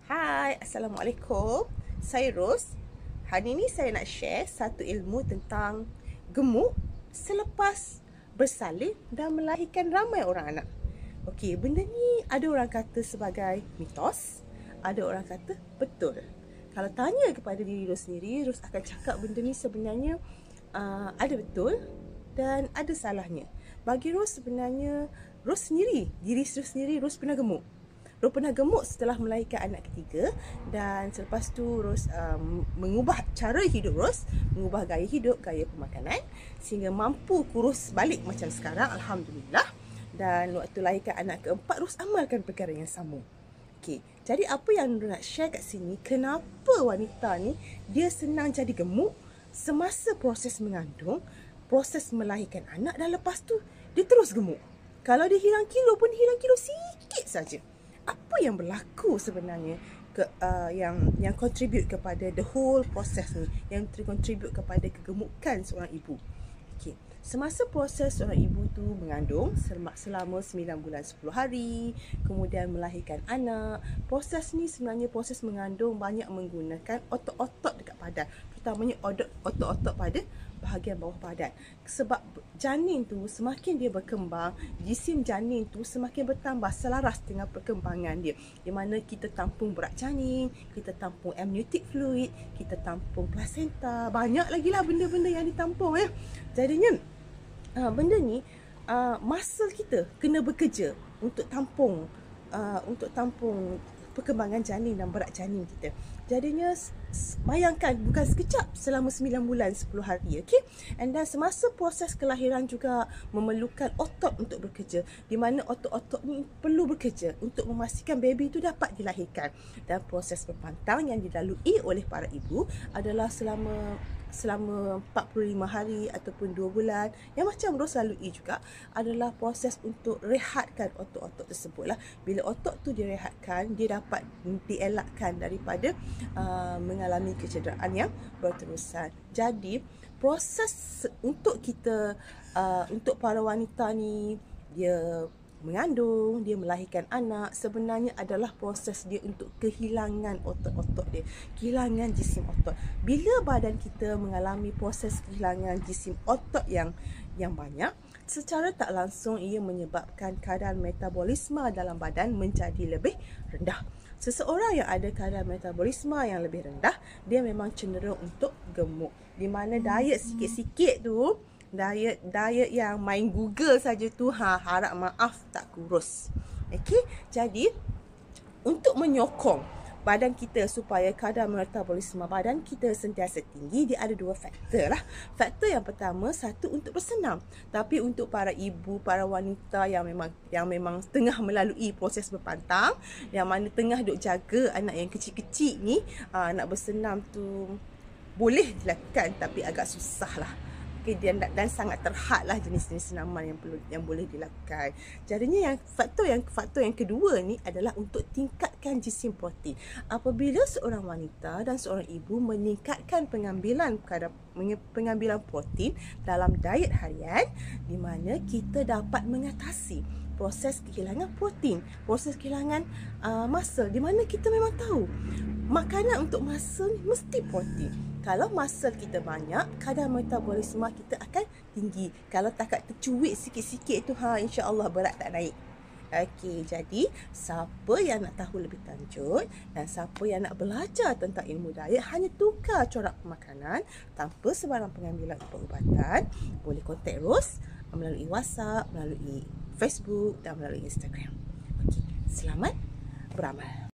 Hai, Assalamualaikum. Saya Ros. Hari ini saya nak share satu ilmu tentang gemuk selepas bersalin dan melahirkan ramai orang anak. Okey, benda ni ada orang kata sebagai mitos, ada orang kata betul. Kalau tanya kepada diri Ros sendiri, Ros akan cakap benda ni sebenarnya ada betul dan ada salahnya. Bagi Ros sebenarnya, Ros sendiri, diri Ros sendiri, Ros pernah gemuk. Ros pernah gemuk setelah melahirkan anak ketiga, dan selepas tu Ros mengubah cara hidup Ros, mengubah gaya hidup, gaya pemakanan sehingga mampu kurus balik macam sekarang, Alhamdulillah. Dan waktu lahirkan anak keempat, Ros amalkan perkara yang sama. Okey, jadi apa yang Ros nak share kat sini, kenapa wanita ni dia senang jadi gemuk semasa proses mengandung, proses melahirkan anak, dan lepas tu dia terus gemuk. Kalau dia hilang kilo pun hilang kilo sikit saja. Apa yang berlaku sebenarnya yang contribute kepada the whole process ni, yang contribute kepada kegemukan seorang ibu? Okey, semasa proses seorang ibu tu mengandung selama 9 bulan 10 hari, kemudian melahirkan anak, proses ni sebenarnya proses mengandung banyak menggunakan otot-otot dekat badan, terutamanya otot-otot pada bahagian bawah badan. Sebab janin tu semakin dia berkembang, jisim janin tu semakin bertambah selaras dengan perkembangan dia. Di mana kita tampung berat janin, kita tampung amniotic fluid, kita tampung placenta, banyak lagi lah benda-benda yang ditampung ya. Jadinya benda ni muscle kita kena bekerja untuk tampung perkembangan janin dan berat janin kita. Jadinya bayangkan, bukan sekejap, selama 9 bulan 10 hari, okey. And then semasa proses kelahiran juga memerlukan otot untuk bekerja, di mana otot-otot ni perlu bekerja untuk memastikan baby itu dapat dilahirkan. Dan proses berpantang yang dilalui oleh para ibu adalah selama 45 hari ataupun 2 bulan, yang macam Ros lalui juga, adalah proses untuk rehatkan otot-otot tersebut lah. Bila otot tu direhatkan, dia dapat dielakkan daripada mengalami kecederaan yang berterusan. Jadi proses untuk kita, untuk para wanita ni, dia mengandung, dia melahirkan anak, sebenarnya adalah proses dia untuk kehilangan otot-otot dia, kehilangan jisim otot. Bila badan kita mengalami proses kehilangan jisim otot yang banyak, secara tak langsung ia menyebabkan kadar metabolisme dalam badan menjadi lebih rendah. Seseorang yang ada kadar metabolisme yang lebih rendah, dia memang cenderung untuk gemuk. Di mana diet sikit-sikit tu, diet yang main Google saja tu, harap maaf tak kurus. Okey, jadi untuk menyokong badan kita supaya kadar metabolisme badan kita sentiasa tinggi, dia ada 2 faktor lah. Faktor yang pertama, satu, untuk bersenam. Tapi untuk para ibu, para wanita yang memang tengah melalui proses berpantang, yang mana tengah duk jaga anak yang kecil-kecil ni, nak bersenam tu boleh dilakukan tapi agak susah lah. Okay, dan sangat terhad lah jenis-jenis senaman yang boleh dilakukan. Jadinya faktor yang kedua ni adalah untuk tingkatkan jisim protein. Apabila seorang wanita dan seorang ibu meningkatkan pengambilan protein dalam diet harian, di mana kita dapat mengatasi proses kehilangan protein, proses kehilangan muscle, di mana kita memang tahu makanan untuk muscle mesti protein. Kalau muscle kita banyak, kadar metabolisme kita akan tinggi. Kalau takat tercuit sikit-sikit tu, insya-Allah berat tak naik. Okey, jadi siapa yang nak tahu lebih lanjut dan siapa yang nak belajar tentang ilmu diet, hanya tukar corak makanan tanpa sebarang pengambilan ubat-ubatan, boleh kontak Ros melalui WhatsApp, melalui Facebook dan melalui Instagram. Okey, selamat beramal.